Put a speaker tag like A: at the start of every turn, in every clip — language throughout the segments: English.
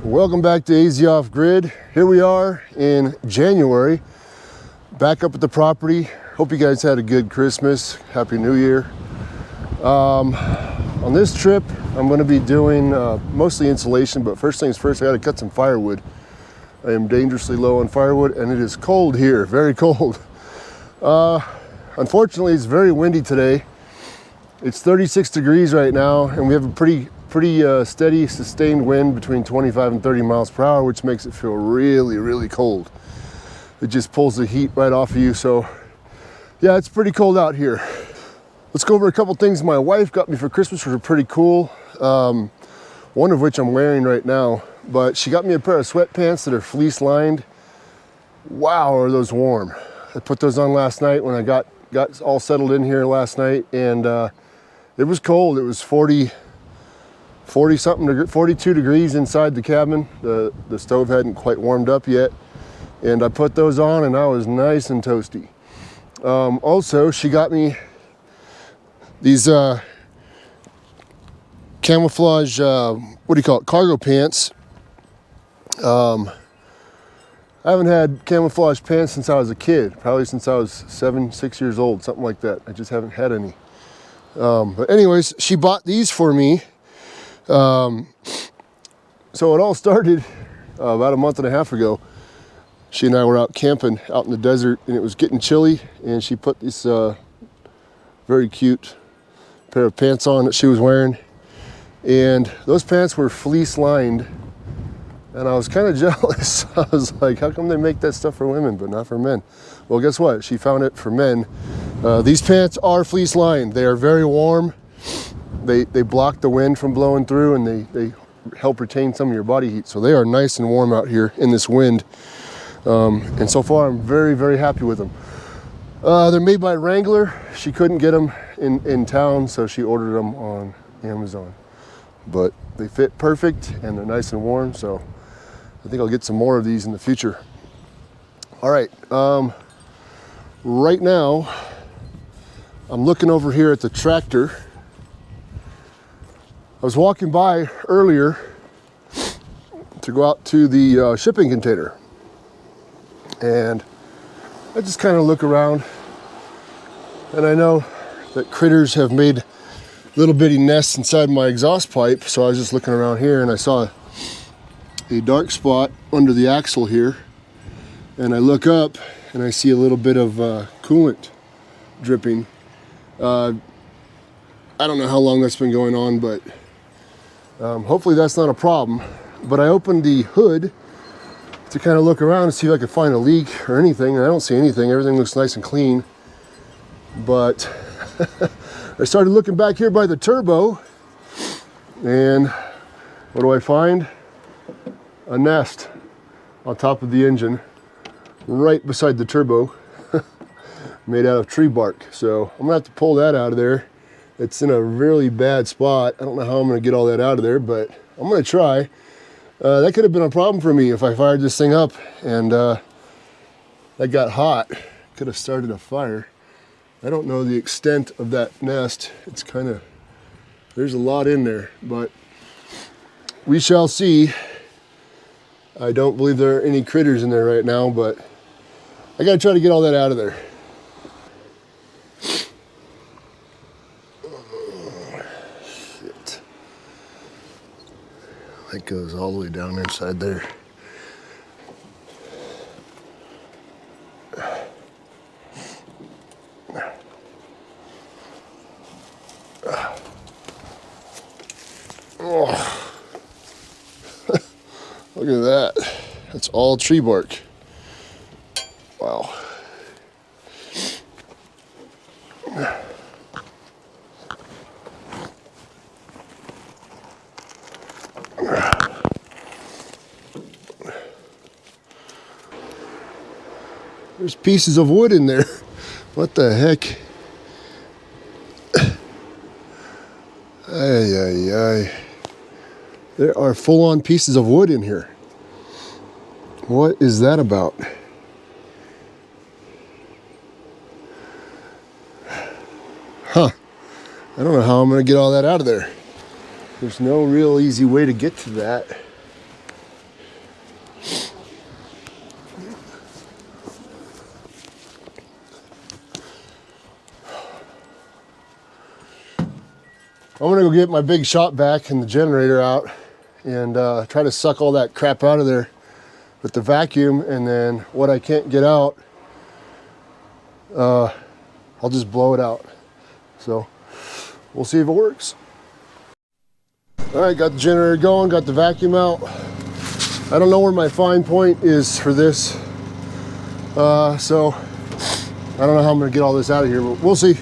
A: Welcome back to AZ Off Grid. Here we are in January, back up at the property. Hope you guys had a good Christmas. Happy New Year. On this trip, I'm going to be doing mostly insulation, but first things first, I got to cut some firewood. I am dangerously low on firewood, and it is cold here, very cold. Unfortunately, it's very windy today. It's 36 degrees right now, and we have a pretty steady, sustained wind between 25 and 30 miles per hour, which makes it feel really, really cold. It just pulls the heat right off of you. So yeah, it's pretty cold out here. Let's go over a couple things my wife got me for Christmas, which are pretty cool. One of which I'm wearing right now, but she got me a pair of sweatpants that are fleece lined. Wow, are those warm. I put those on last night when I got all settled in here last night, and it was cold. It was 42 degrees inside the cabin. The stove hadn't quite warmed up yet, and I put those on and I was nice and toasty. Also, she got me these camouflage, what do you call it, cargo pants. I haven't had camouflage pants since I was a kid, probably since I was 6 years old, something like that. I just haven't had any. But anyways, she bought these for me. So it all started about a month and a half ago. She and I were out camping out in the desert, and it was getting chilly, and she put this very cute pair of pants on that she was wearing, and those pants were fleece lined, and I was kind of jealous. I was like, how come they make that stuff for women but not for men? Well, guess what? She found it for men. These pants are fleece lined. They are very warm. They block the wind from blowing through, and they help retain some of your body heat. So they are nice and warm out here in this wind. And so far, I'm very, very happy with them. They're made by Wrangler. She couldn't get them in town, so she ordered them on Amazon. But they fit perfect, and they're nice and warm, so I think I'll get some more of these in the future. All right, right now, I'm looking over here at the tractor. I was walking by earlier to go out to the shipping container, and I just kind of look around, and I know that critters have made little bitty nests inside my exhaust pipe, so I was just looking around here, and I saw a dark spot under the axle here, and I look up and I see a little bit of coolant dripping. I don't know how long that's been going on, but hopefully that's not a problem. But I opened the hood to kind of look around and see if I could find a leak or anything, and I don't see anything. Everything looks nice and clean. But I started looking back here by the turbo, and what do I find? A nest on top of the engine, right beside the turbo, made out of tree bark. So I'm gonna have to pull that out of there. It's in a really bad spot. I don't know how I'm gonna get all that out of there, but I'm gonna try. That could have been a problem for me if I fired this thing up and that got hot. Could have started a fire. I don't know the extent of that nest. It's kind of, there's a lot in there, but we shall see. I don't believe there are any critters in there right now, but I gotta try to get all that out of there. That goes all the way down inside there. Oh. Look at that. That's all tree bark. Wow. There's pieces of wood in there. What the heck? Ay, ay, ay. There are full-on pieces of wood in here. What is that about? Huh. I don't know how I'm going to get all that out of there. There's no real easy way to get to that. I'm gonna go get my big shop vac and the generator out and try to suck all that crap out of there with the vacuum, and then what I can't get out, I'll just blow it out. So we'll see if it works. All right, got the generator going, got the vacuum out. I don't know where my fine point is for this, so I don't know how I'm gonna get all this out of here, but we'll see.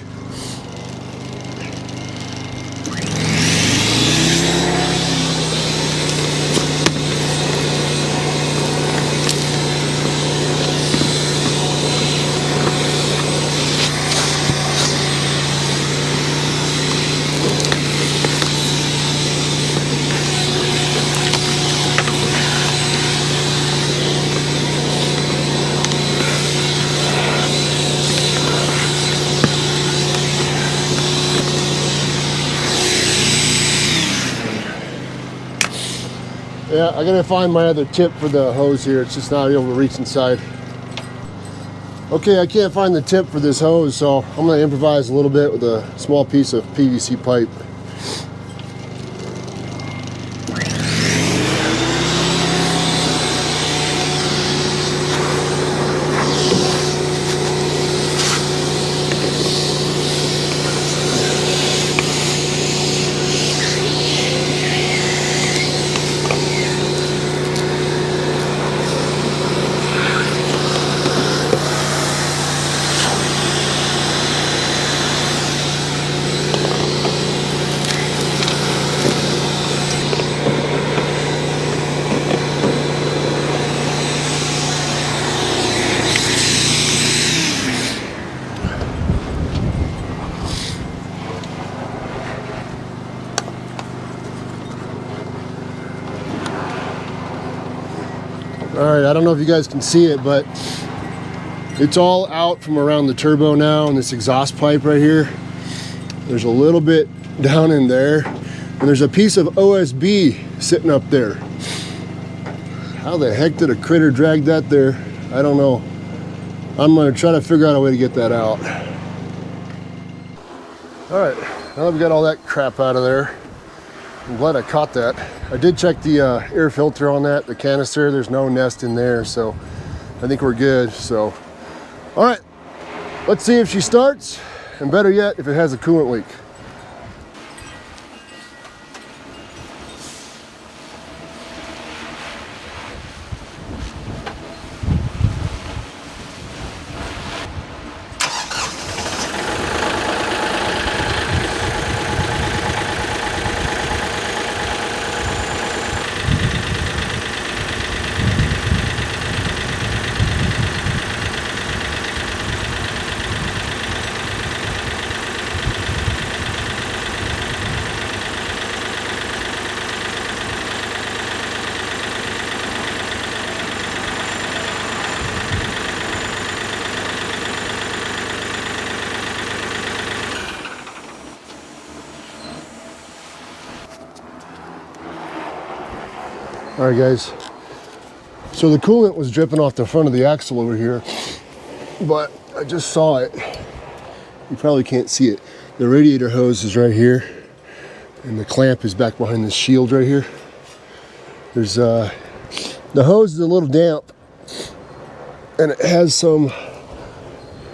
A: Yeah, I gotta find my other tip for the hose here. It's just not able to reach inside. Okay, I can't find the tip for this hose, so I'm gonna improvise a little bit with a small piece of PVC pipe. All right, I don't know if you guys can see it, but it's all out from around the turbo now, and this exhaust pipe right here. There's a little bit down in there, and there's a piece of OSB sitting up there. How the heck did a critter drag that there? I don't know. I'm gonna try to figure out a way to get that out. All right, now that we got all that crap out of there, I'm glad I caught that. I did check the air filter on that, the canister. There's no nest in there, so I think we're good. So, all right, let's see if she starts, and better yet, if it has a coolant leak. All right, guys. So the coolant was dripping off the front of the axle over here, but I just saw it. You probably can't see it. The radiator hose is right here, and the clamp is back behind this shield right here. There's the hose is a little damp, and it has some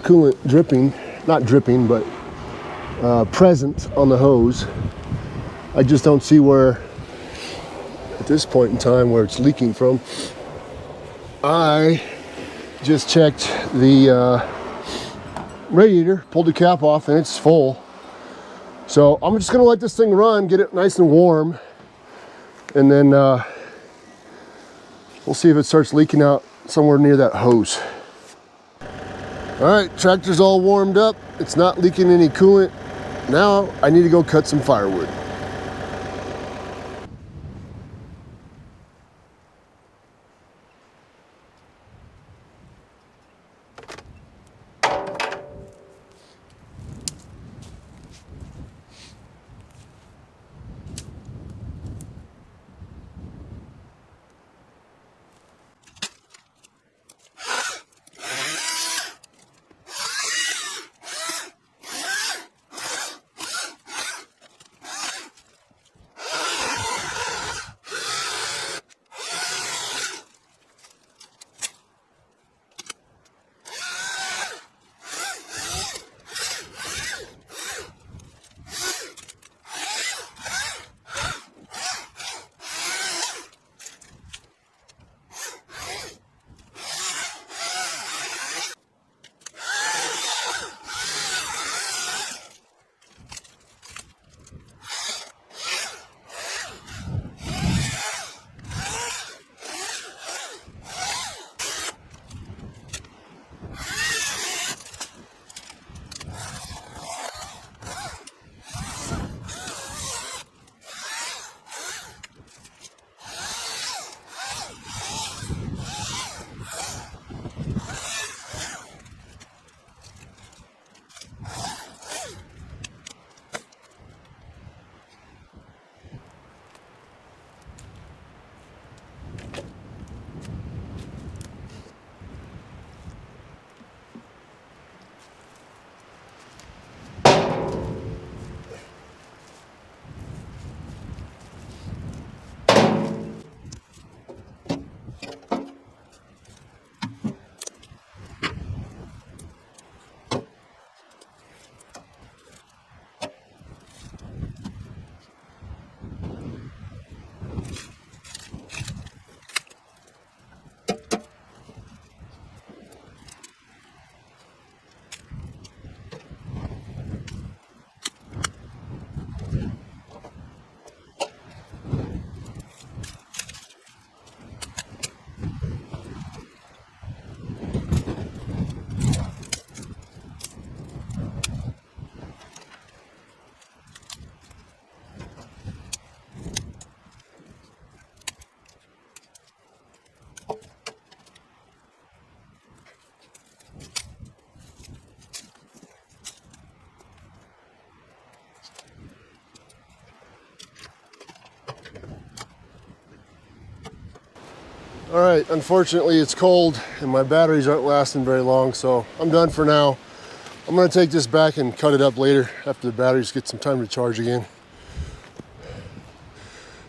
A: coolant dripping, not dripping, but present on the hose. I just don't see where, at this point in time, where it's leaking from. I just checked the radiator, pulled the cap off, and it's full. So I'm just gonna let this thing run, get it nice and warm, and then we'll see if it starts leaking out somewhere near that hose. All right, tractor's all warmed up. It's not leaking any coolant. Now I need to go cut some firewood. All right, unfortunately it's cold and my batteries aren't lasting very long, so I'm done for now. I'm gonna take this back and cut it up later after the batteries get some time to charge again.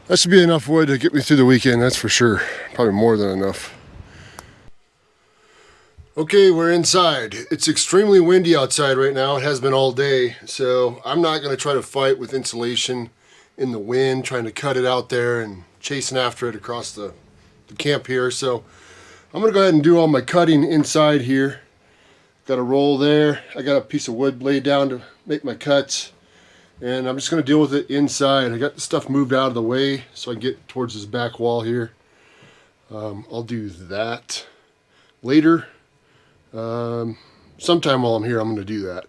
A: That should be enough wood to get me through the weekend, that's for sure. Probably more than enough. Okay, we're inside. It's extremely windy outside right now. It has been all day, so I'm not gonna try to fight with insulation in the wind, trying to cut it out there and chasing after it across the camp here. So I'm gonna go ahead and do all my cutting inside here. Got a roll there. I got a piece of wood laid down to make my cuts, and I'm just gonna deal with it inside. I got the stuff moved out of the way so I can get towards this back wall here. I'll do that later. Sometime while I'm here, I'm gonna do that.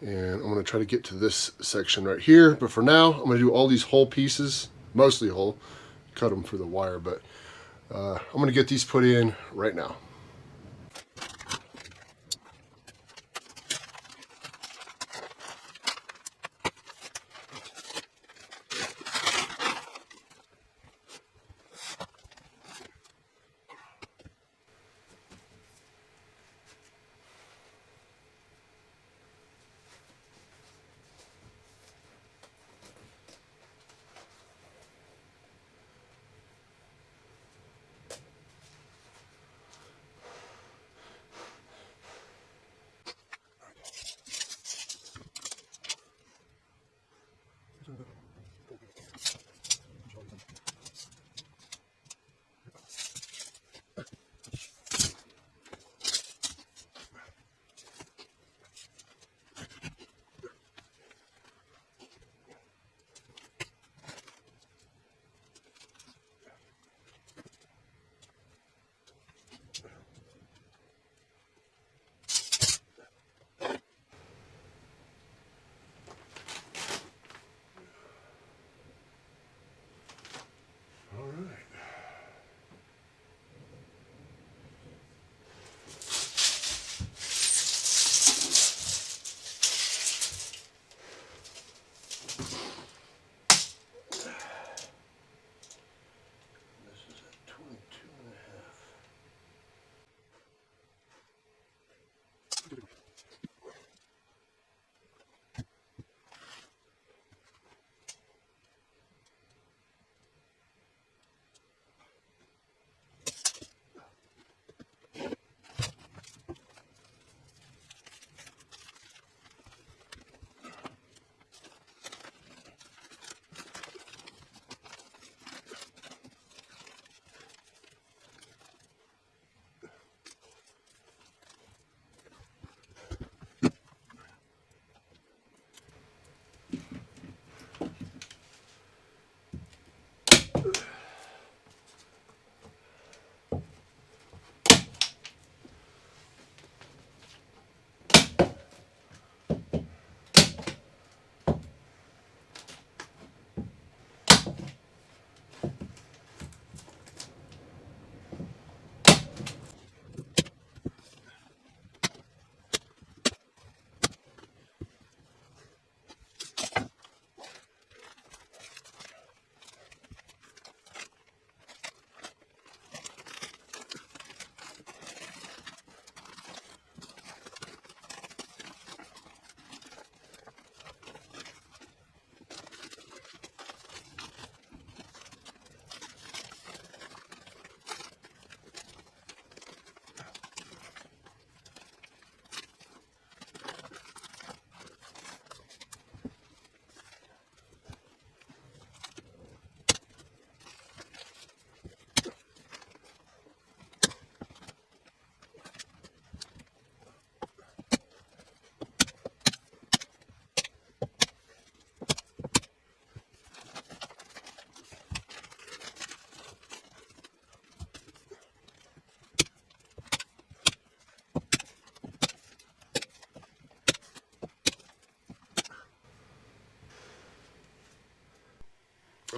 A: And I'm gonna try to get to this section right here. But for now, I'm gonna do all these whole pieces, mostly whole, cut them for the wire, but I'm gonna get these put in right now.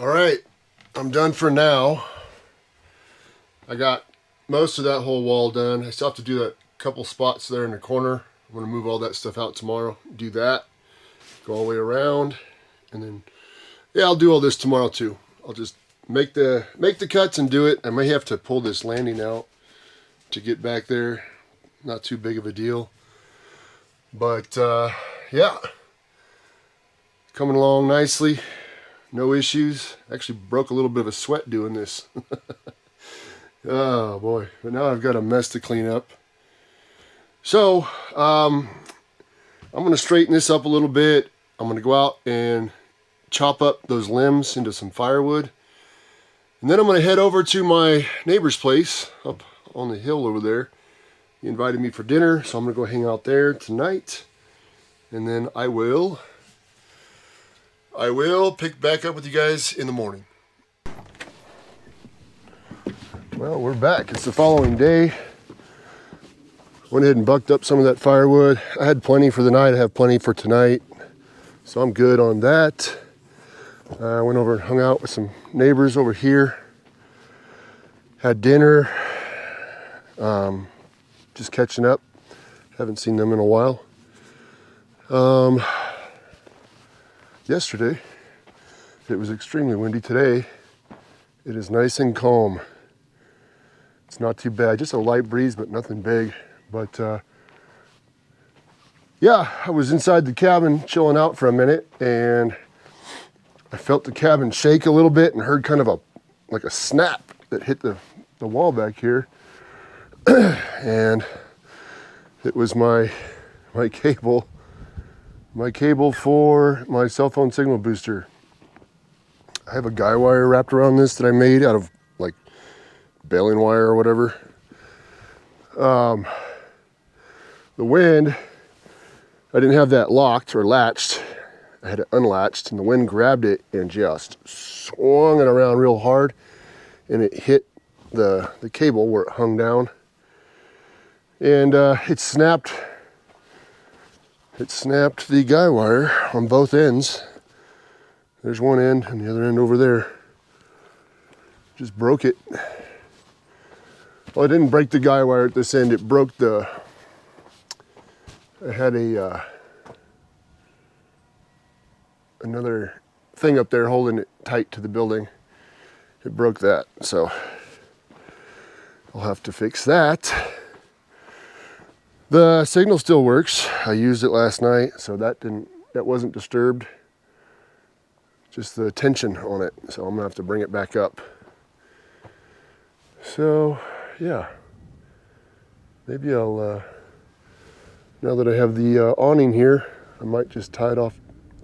A: All right, I'm done for now. I got most of that whole wall done. I still have to do that couple spots there in the corner. I'm gonna move all that stuff out tomorrow. Do that, go all the way around, and then yeah, I'll do all this tomorrow too. I'll just make the cuts and do it. I may have to pull this landing out to get back there. Not too big of a deal, but yeah, coming along nicely. No issues. Actually broke a little bit of a sweat doing this. Oh boy, but now I've got a mess to clean up. So I'm going to straighten this up a little bit. I'm going to go out and chop up those limbs into some firewood. And then I'm going to head over to my neighbor's place up on the hill over there. He invited me for dinner, so I'm going to go hang out there tonight. And then I will pick back up with you guys in the morning. Well, we're back. It's the following day. Went ahead and bucked up some of that firewood. I had plenty for the night. I have plenty for tonight. So I'm good on that. I went over and hung out with some neighbors over here. Had dinner. Just catching up. Haven't seen them in a while. Yesterday, it was extremely windy. Today, it is nice and calm. It's not too bad. Just a light breeze, but nothing big. But yeah, I was inside the cabin chilling out for a minute, and I felt the cabin shake a little bit and heard kind of like a snap that hit the wall back here. And it was my cable for my cell phone signal booster. I have a guy wire wrapped around this that I made out of like baling wire or whatever. The wind, I didn't have that locked or latched. I had it unlatched, and the wind grabbed it and just swung it around real hard, and it hit the cable where it hung down, and it snapped the guy wire on both ends. There's one end and the other end over there. Just broke it. Well, it didn't break the guy wire at this end. It broke I had another thing up there holding it tight to the building. It broke that, so I'll have to fix that. The signal still works. I used it last night, so that wasn't disturbed. Just the tension on it, so I'm gonna have to bring it back up. So yeah, maybe I'll now that I have the awning here, I might just tie it off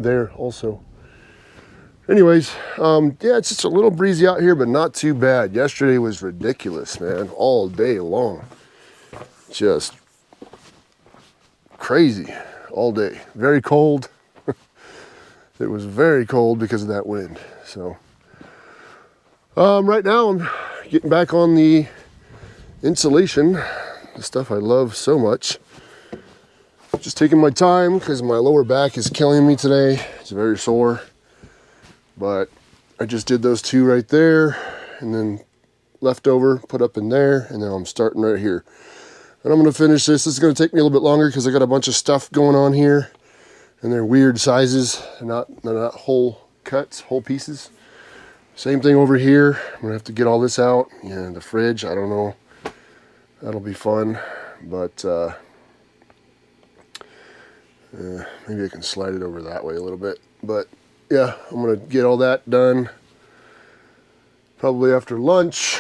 A: there also. Anyways, yeah, it's just a little breezy out here, but not too bad. Yesterday was ridiculous, man, all day long. Just crazy all day. Very cold. It was very cold because of that wind. So right now I'm getting back on the insulation, the stuff I love so much. Just taking my time because my lower back is killing me today. It's very sore, but I just did those two right there, and then leftover put up in there, and then I'm starting right here. And I'm going to finish this. This is going to take me a little bit longer because I got a bunch of stuff going on here, and they're weird sizes. They're not whole cuts, whole pieces. Same thing over here. I'm going to have to get all this out. Yeah, the fridge, I don't know. That'll be fun, but maybe I can slide it over that way a little bit. But yeah, I'm going to get all that done probably after lunch,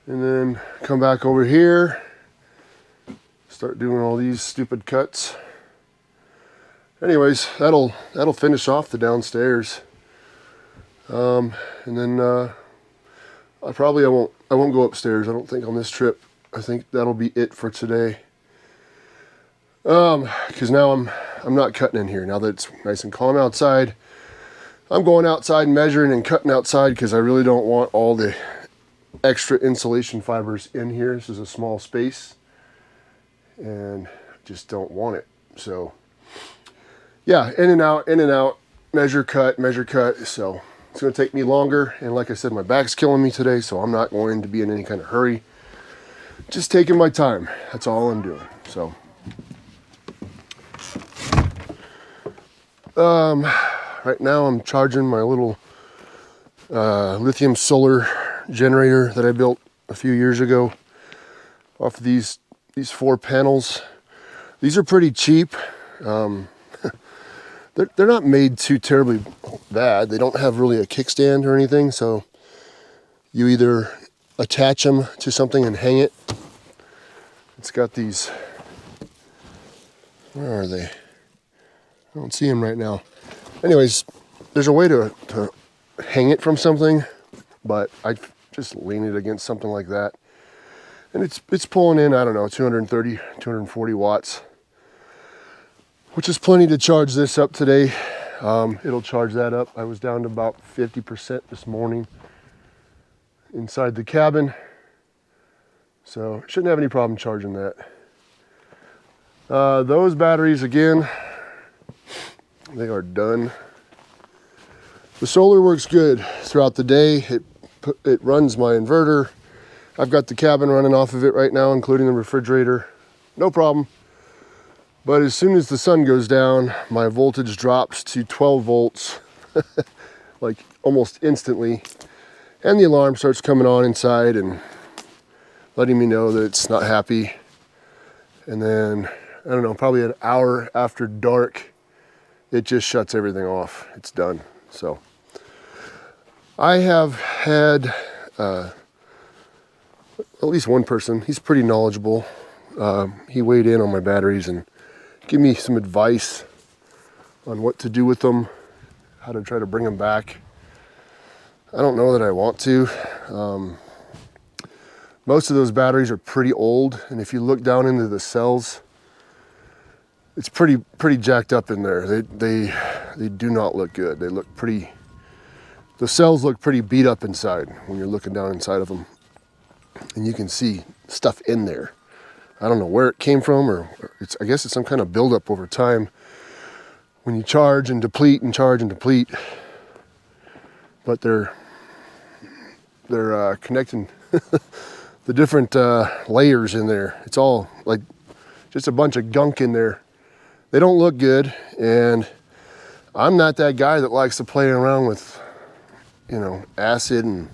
A: and then come back over here, start doing all these stupid cuts. Anyways, that'll finish off the downstairs, and then I won't go upstairs. I don't think on this trip. I think that'll be it for today. Because now I'm not cutting in here. Now that it's nice and calm outside, I'm going outside and measuring and cutting outside because I really don't want all the extra insulation fibers in here. This is a small space, and just don't want it. So yeah, in and out, measure cut. So it's going to take me longer. And like I said, my back's killing me today, so I'm not going to be in any kind of hurry. Just taking my time. That's all I'm doing. So, right now I'm charging my little lithium solar generator that I built a few years ago off of these 4 panels. These are pretty cheap. They're not made too terribly bad. They don't have really a kickstand or anything, so you either attach them to something and hang it. It's got these, where are they? I don't see them right now. Anyways, there's a way to hang it from something, but I just lean it against something like that. And it's pulling in, I don't know, 230, 240 watts, which is plenty to charge this up today. It'll charge that up. I was down to about 50% this morning inside the cabin. So shouldn't have any problem charging that. Those batteries, again, they are done. The solar works good throughout the day. It runs my inverter. I've got the cabin running off of it right now, including the refrigerator. No problem. But as soon as the sun goes down, my voltage drops to 12 volts, like almost instantly. And the alarm starts coming on inside and letting me know that it's not happy. And then, I don't know, probably an hour after dark, it just shuts everything off. It's done. So I have had at least one person, he's pretty knowledgeable. He weighed in on my batteries and give me some advice on what to do with them, how to try to bring them back. I don't know that I want to. Most of those batteries are pretty old, and if you look down into the cells, it's pretty jacked up in there. They do not look good. They look pretty, the cells look pretty beat up inside when you're looking down inside of them. And you can see stuff in there. I don't know where it came from, or I guess it's some kind of buildup over time when you charge and deplete and charge and deplete. But they're connecting the different layers in there. It's all like just a bunch of gunk in there. They don't look good, and I'm not that guy that likes to play around with, you know, acid and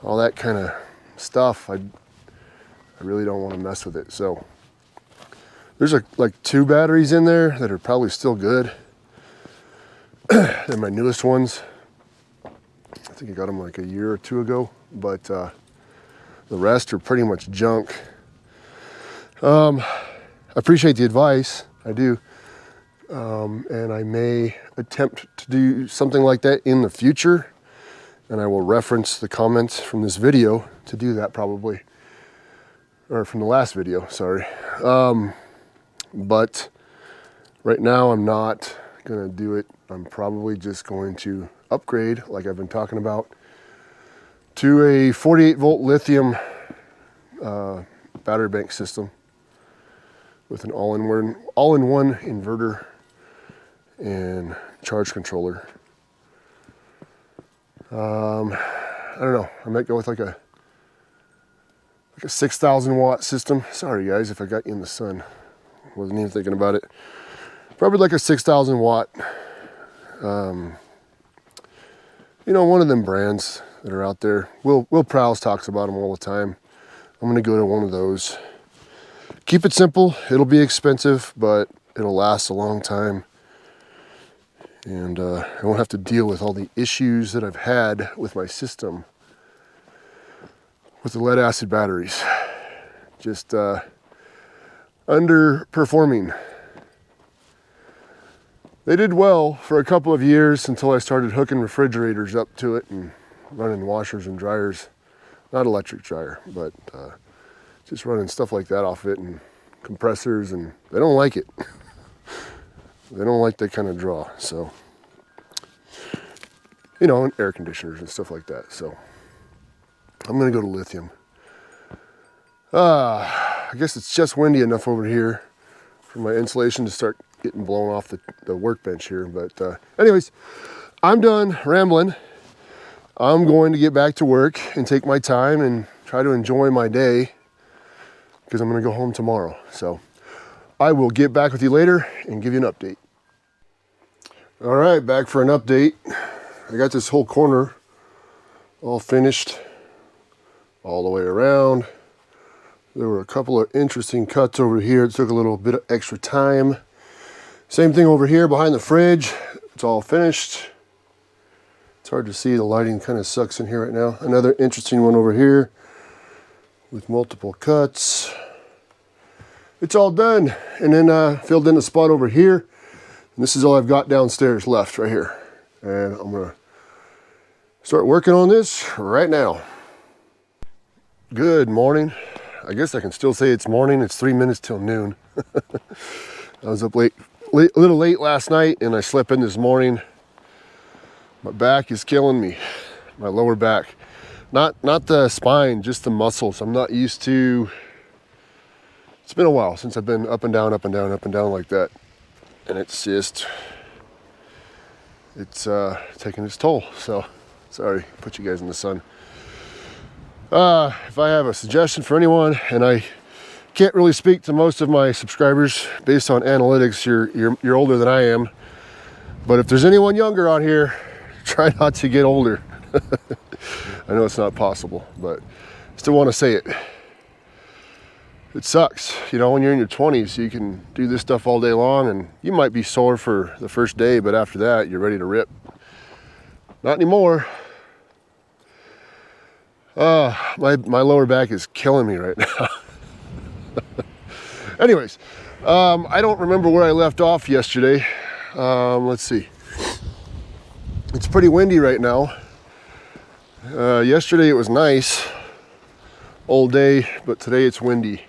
A: all that kind of stuff. I really don't want to mess with it. So there's like 2 batteries in there that are probably still good. They're my newest ones. I think I got them like a year or 2 ago, but the rest are pretty much junk. I appreciate the advice, I do. And I may attempt to do something like that in the future, and I will reference the comments from this video to do that probably. Or from the last video, sorry. But right now I'm not gonna do it. I'm probably just going to upgrade, like I've been talking about, to a 48 volt lithium battery bank system with an all-in-one inverter and charge controller. I don't know, I might go with like a 6,000 watt system. Sorry guys if I got you in the sun. Wasn't even thinking about it. Probably like a 6,000 watt. You know, one of them brands that are out there. Will Prowse talks about them all the time. I'm gonna go to one of those. Keep it simple. It'll be expensive, but it'll last a long time. And I won't have to deal with all the issues that I've had with my system with the lead acid batteries. Just underperforming. They did well for a couple of years until I started hooking refrigerators up to it and running washers and dryers. Not electric dryer, but just running stuff like that off it and compressors, and they don't like it. They don't like that kind of draw, so. You know, and air conditioners and stuff like that, so. I'm gonna go to lithium. I guess it's just windy enough over here for my insulation to start getting blown off the workbench here. But anyways, I'm done rambling. I'm going to get back to work and take my time and try to enjoy my day because I'm going to go home tomorrow. So I will get back with you later and give you an update. All right, back for an update. I got this whole corner all finished all the way around. There were a couple of interesting cuts over here. It took a little bit of extra time. Same thing over here behind the fridge. It's all finished. It's hard to see, the lighting kind of sucks in here right now. Another interesting one over here with multiple cuts. It's all done. And then filled in a spot over here. And this is all I've got downstairs left right here. And I'm gonna start working on this right now. Good morning. I guess I can still say it's morning. It's 3 minutes till noon. I was up a little late last night and I slept in this morning. My back is killing me, my lower back. Not the spine, just the muscles. I'm not used to, it's been a while since I've been up and down, up and down, up and down like that. And it's just, it's taking its toll. So, sorry, put you guys in the sun. If I have a suggestion for anyone, and I can't really speak to most of my subscribers based on analytics, you're older than I am. But if there's anyone younger on here, try not to get older. I know it's not possible, but still want to say it. It sucks, you know, when you're in your 20s, you can do this stuff all day long and you might be sore for the first day, but after that, you're ready to rip. Not anymore. My lower back is killing me right now. Anyways, I don't remember where I left off yesterday. Let's see. It's pretty windy right now. Yesterday it was nice all day, but today it's windy.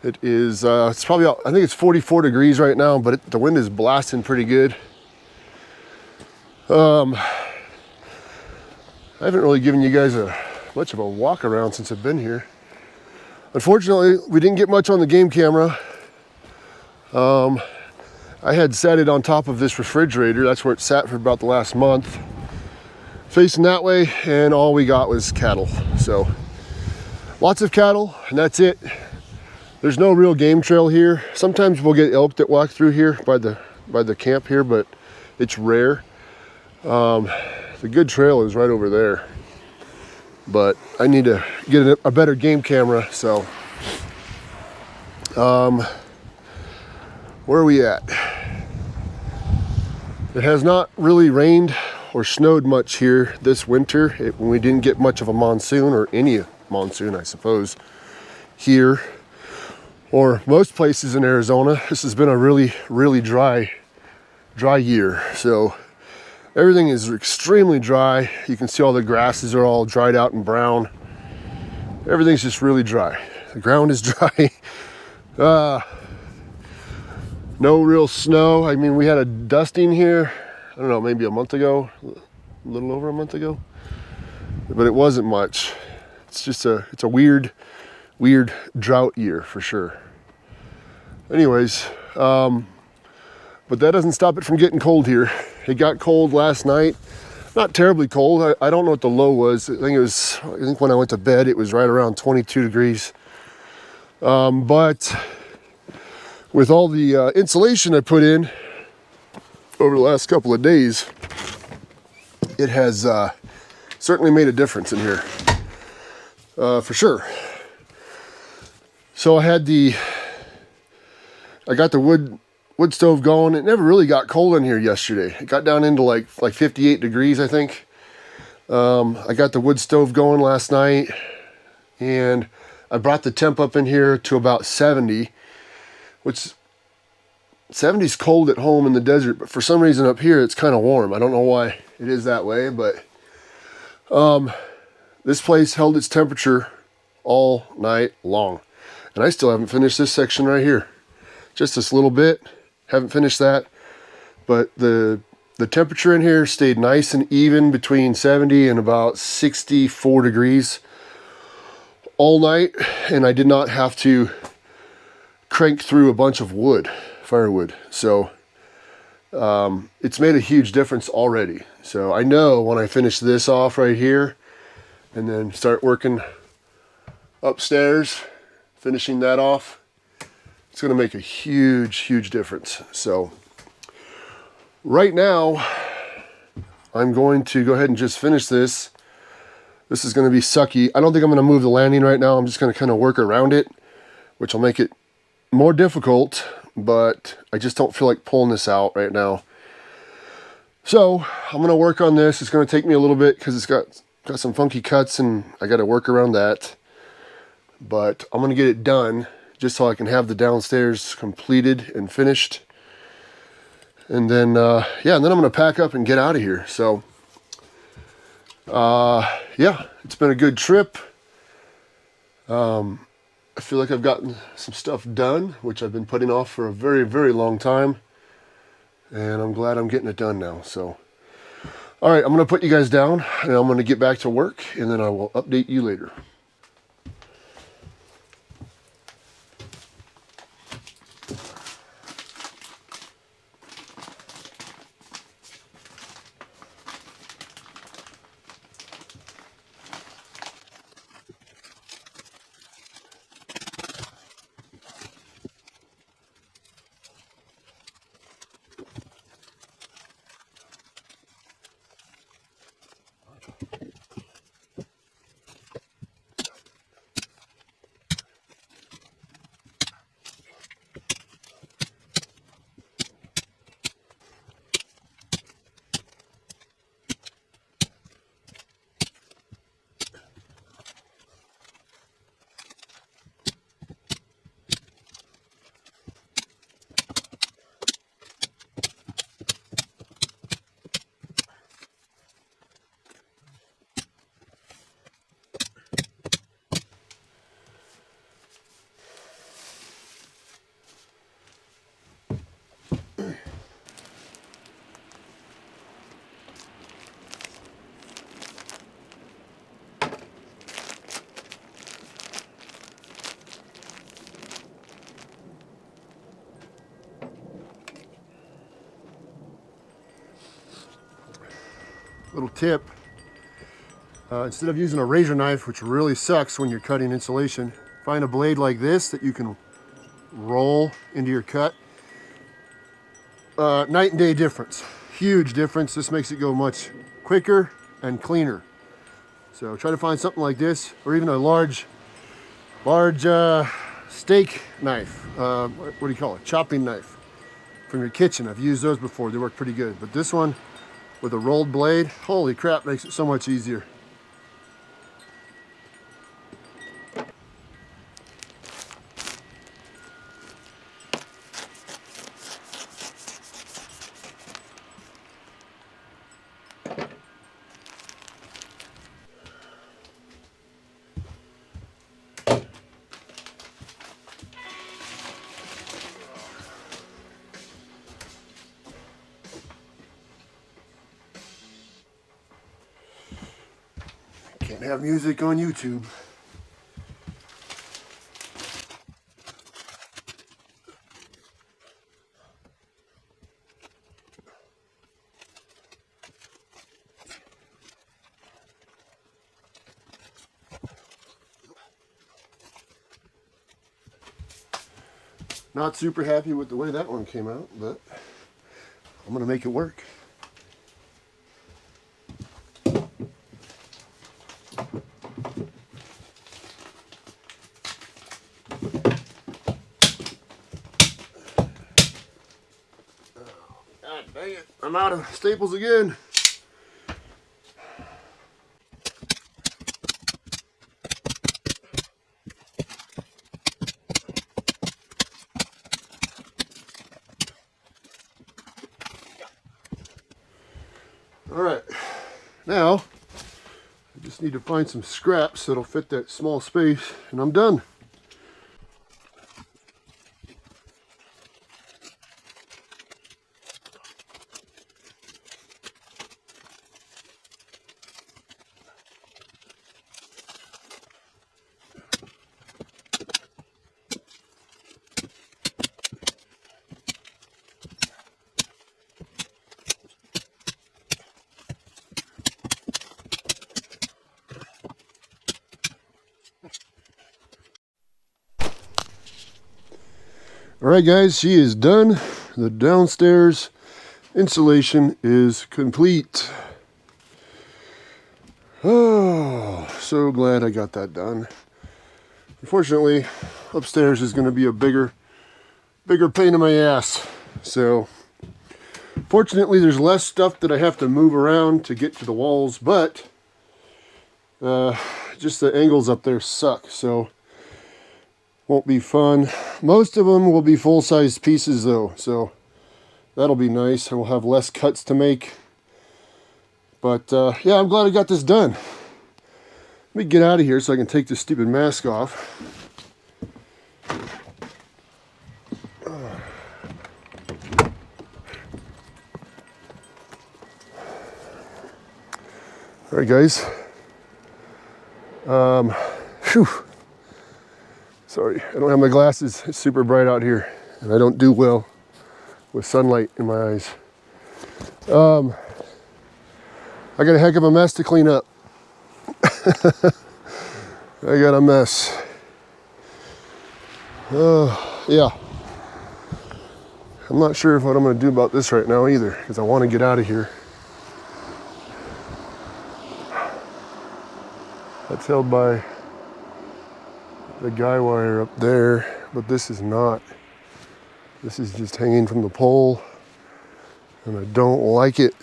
A: It is, it's probably, I think it's 44 degrees right now, but the wind is blasting pretty good. I haven't really given you guys much of a walk around since I've been here. Unfortunately, we didn't get much on the game camera. I had set it on top of this refrigerator. That's where it sat for about the last month. Facing that way, and all we got was cattle. So, lots of cattle, and that's it. There's no real game trail here. Sometimes we'll get elk that walk through here by the camp here, but it's rare. The good trail is right over there. But I need to get a better game camera, so where are we at? It has not really rained or snowed much here this winter. We didn't get much of a monsoon, or any monsoon, I suppose, here or most places in Arizona. This has been a really, really dry year. So everything is extremely dry. You can see all the grasses are all dried out and brown. Everything's just really dry. The ground is dry. No real snow. I mean, we had a dusting here, I don't know, maybe a month ago, a little over a month ago, but it wasn't much. It's just it's a weird drought year for sure. Anyways, but that doesn't stop it from getting cold here. It got cold last night. Not terribly cold. I don't know what the low was. I think when I went to bed, it was right around 22 degrees. But with all the insulation I put in over the last couple of days, it has certainly made a difference in here, for sure. So I got the wood stove going. It never really got cold in here yesterday. It got down into like 58 degrees, I think. I got the wood stove going last night, and I brought the temp up in here to about 70, which 70 is cold at home in the desert, but for some reason up here it's kind of warm. I don't know why it is that way, but this place held its temperature all night long. And I still haven't finished this section right here. Just this little bit, haven't finished that. But the temperature in here stayed nice and even between 70 and about 64 degrees all night, and I did not have to crank through a bunch of wood firewood. So it's made a huge difference already. So I know when I finish this off right here and then start working upstairs, finishing that off, it's going to make a huge difference. So right now I'm going to go ahead and just finish this. This is going to be sucky. I don't think I'm going to move the landing right now. I'm just going to kind of work around it, which will make it more difficult, but I just don't feel like pulling this out right now. So I'm going to work on this. It's going to take me a little bit because it's got some funky cuts and I got to work around that. But I'm going to get it done just so I can have the downstairs completed and finished. And then, yeah, and then I'm going to pack up and get out of here. So, yeah, it's been a good trip. I feel like I've gotten some stuff done, which I've been putting off for a very long time. And I'm glad I'm getting it done now. So, all right, I'm going to put you guys down and I'm going to get back to work and then I will update you later. Little tip, instead of using a razor knife, which really sucks when you're cutting insulation, find a blade like this that you can roll into your cut. Night and day difference, huge difference. This makes it go much quicker and cleaner. So try to find something like this, or even a large steak knife. What do you call it? Chopping knife from your kitchen. I've used those before. They work pretty good. But this one with a rolled blade, holy crap, makes it so much easier. Can't have music on YouTube. Not super happy with the way that one came out, but I'm gonna make it work. God dang it, I'm out of staples again. All right, now I just need to find some scraps that'll fit that small space and I'm done. All right, guys, she is done. The downstairs insulation is complete. Oh, so glad I got that done. Unfortunately, upstairs is going to be a bigger pain in my ass. So, fortunately, there's less stuff that I have to move around to get to the walls, but just the angles up there suck, so won't be fun. Most of them will be full-size pieces though, so that'll be nice. I will have less cuts to make. But yeah, I'm glad I got this done. Let me get out of here so I can take this stupid mask off. All right, guys. Phew. Sorry, I don't have my glasses. It's super bright out here, and I don't do well with sunlight in my eyes. I got a heck of a mess to clean up. I got a mess. Yeah. I'm not sure what I'm going to do about this right now either, because I want to get out of here. That's held by the guy wire up there, but this is not. This is just hanging from the pole, and I don't like it.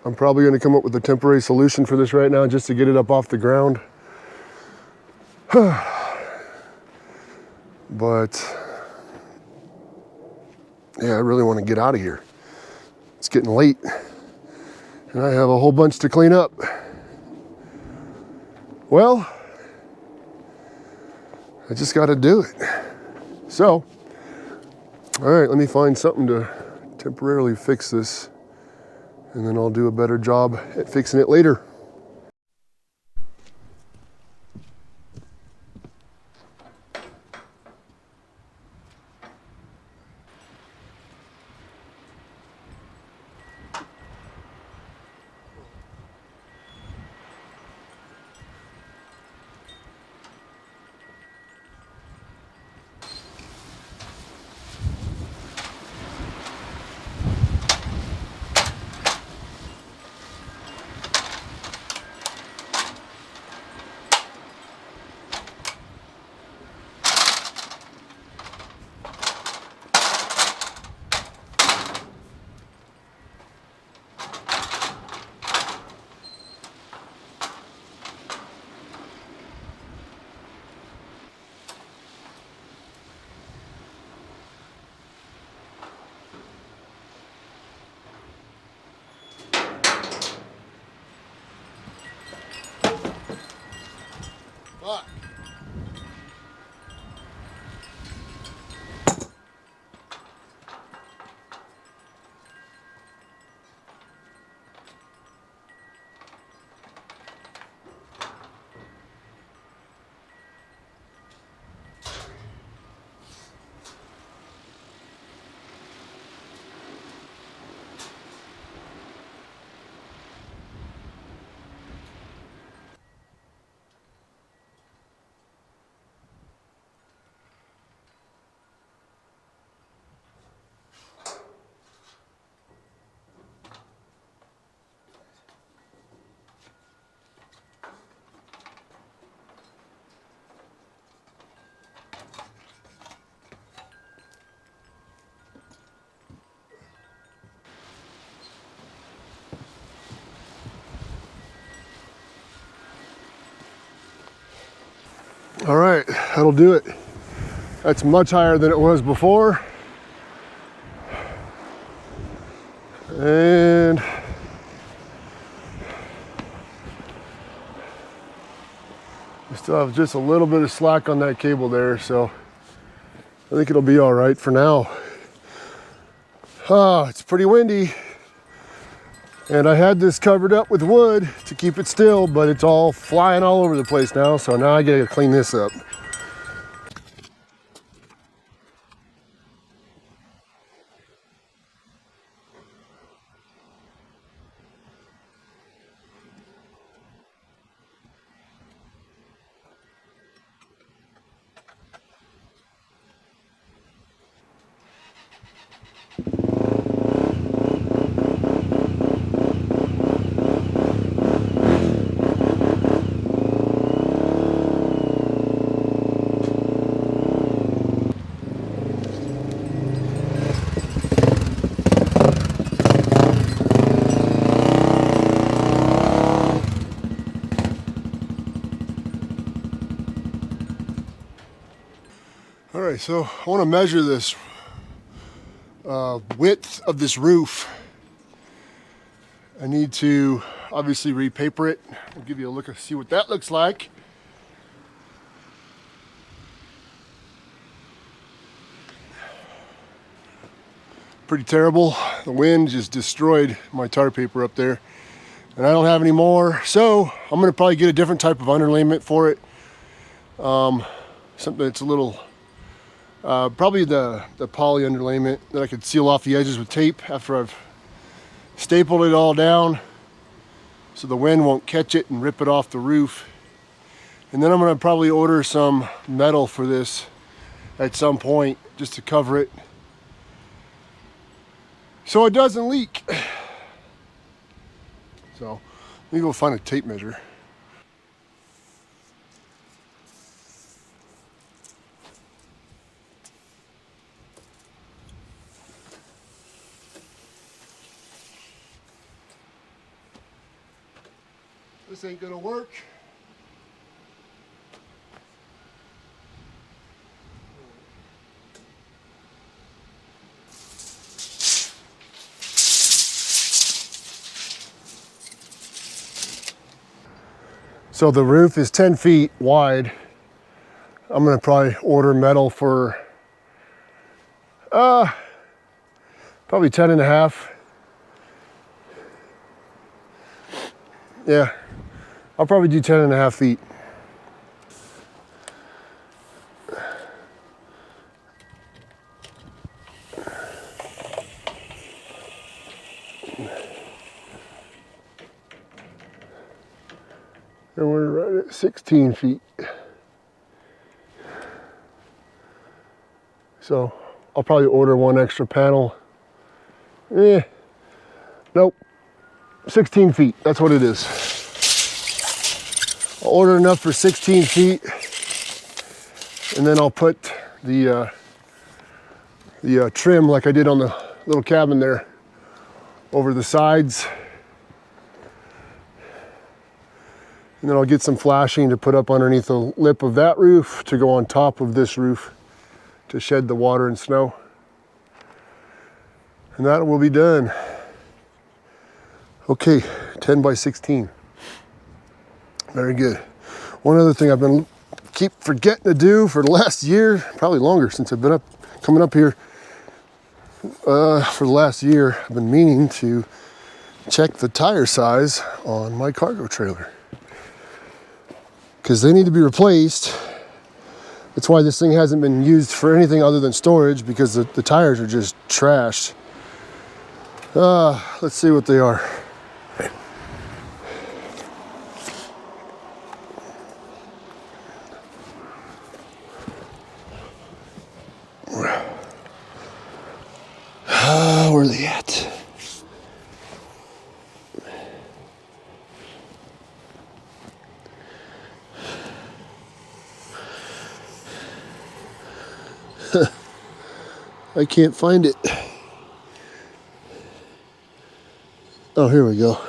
A: I'm probably going to come up with a temporary solution for this right now just to get it up off the ground. But yeah, I really want to get out of here. It's getting late, and I have a whole bunch to clean up. Well, I just got to do it. So, all right, let me find something to temporarily fix this, and then I'll do a better job at fixing it later. Fuck. All right, that'll do it. That's much higher than it was before. And we still have just a little bit of slack on that cable there, so I think it'll be all right for now. It's pretty windy. And I had this covered up with wood to keep it still, but it's all flying all over the place now, so now I gotta clean this up. Okay, so I want to measure this width of this roof. I need to obviously repaper it. I'll give you a look and see what that looks like. Pretty terrible. The wind just destroyed my tar paper up there, and I don't have any more, so I'm gonna probably get a different type of underlayment for it. Something that's a little probably the poly underlayment that I could seal off the edges with tape after I've stapled it all down so the wind won't catch it and rip it off the roof. And then I'm gonna probably order some metal for this at some point just to cover it so it doesn't leak. So let me go find a tape measure. This ain't gonna work. So the roof is 10 feet wide. I'm gonna probably order metal for probably 10 and a half. Yeah, I'll probably do 10 and a half feet. And we're right at 16 feet. So I'll probably order one extra panel. Nope, 16 feet, that's what it is. I'll order enough for 16 feet, and then I'll put the trim like I did on the little cabin there over the sides. And then I'll get some flashing to put up underneath the lip of that roof to go on top of this roof to shed the water and snow. And that will be done. Okay, 10 by 16. Very good. One other thing I've been keep forgetting to do for the last year, probably longer since I've been coming up here. For the last year, I've been meaning to check the tire size on my cargo trailer, because they need to be replaced. That's why this thing hasn't been used for anything other than storage, because the tires are just trashed. Let's see what they are. Where are they at? I can't find it. Oh, here we go.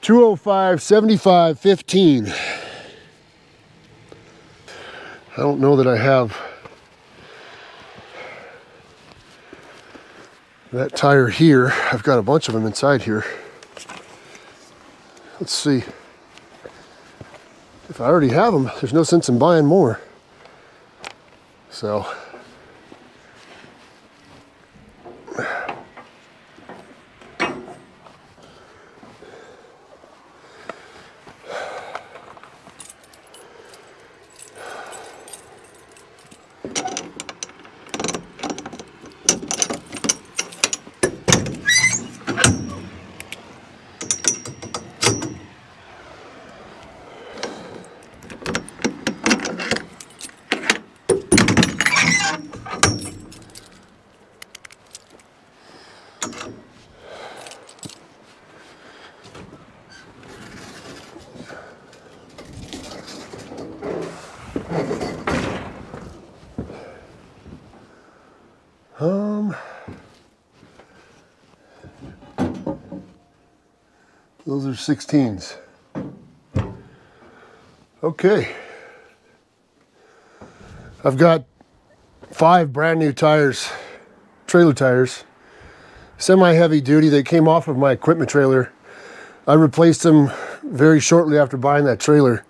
A: $205.75.15. I don't know that I have that tire here. I've got a bunch of them inside here. Let's see. If I already have them, there's no sense in buying more. So. Those are 16s. Okay. I've got 5 brand new tires, trailer tires, semi-heavy duty. They came off of my equipment trailer. I replaced them very shortly after buying that trailer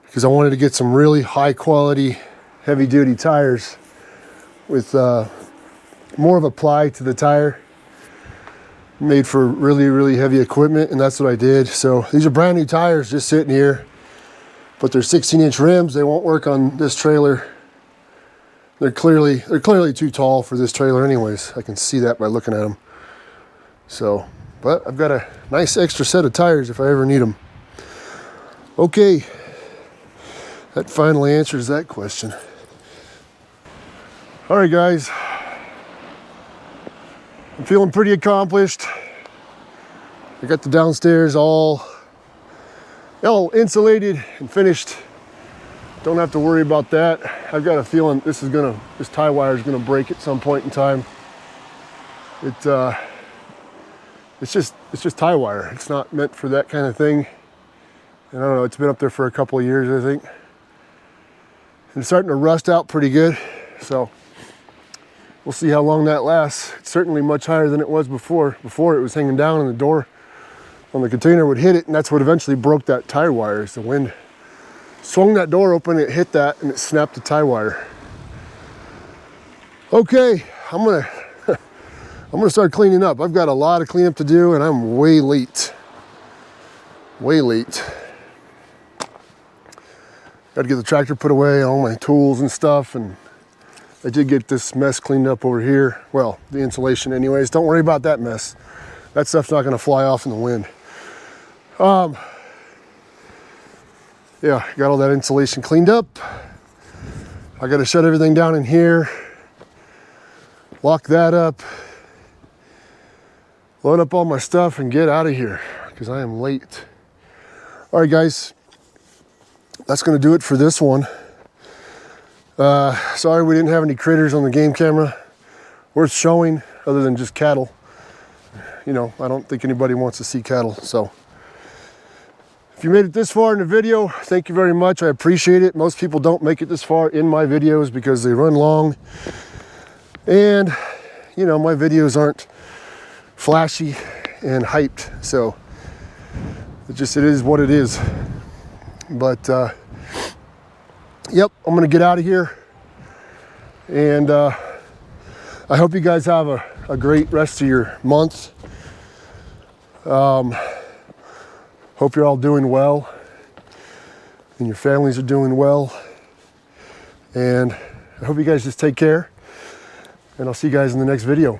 A: because I wanted to get some really high quality heavy duty tires with more of a ply to the tire, made for really heavy equipment, and that's what I did. So these are brand new tires just sitting here, but they're 16-inch rims. They won't work on this trailer. They're clearly too tall for this trailer anyways. I can see that by looking at them. So, but I've got a nice extra set of tires if I ever need them. Okay, that finally answers that question. All right, guys, I'm feeling pretty accomplished. I got the downstairs all insulated and finished. Don't have to worry about that. I've got a feeling this tie wire is gonna break at some point in time. It's just tie wire. It's not meant for that kind of thing. And I don't know, it's been up there for a couple of years, I think. And it's starting to rust out pretty good. So we'll see how long that lasts. It's certainly much higher than it was before. Before it was hanging down and the door on the container would hit it, and that's what eventually broke that tie wire, is the wind. Swung that door open, it hit that, and it snapped the tie wire. Okay, I'm gonna start cleaning up. I've got a lot of cleanup to do, and I'm way late. Way late. Got to get the tractor put away, all my tools and stuff, and I did get this mess cleaned up over here. Well, the insulation anyways. Don't worry about that mess. That stuff's not gonna fly off in the wind. Yeah, got all that insulation cleaned up. I gotta shut everything down in here, lock that up, load up all my stuff, and get out of here because I am late. All right, guys, that's gonna do it for this one. Sorry we didn't have any critters on the game camera worth showing other than just cattle. You know, I don't think anybody wants to see cattle, so. If you made it this far in the video, thank you very much. I appreciate it. Most people don't make it this far in my videos because they run long. And, you know, my videos aren't flashy and hyped. So it is what it is. But, yep, I'm going to get out of here. And I hope you guys have a great rest of your month. Hope you're all doing well and your families are doing well. And I hope you guys just take care, and I'll see you guys in the next video.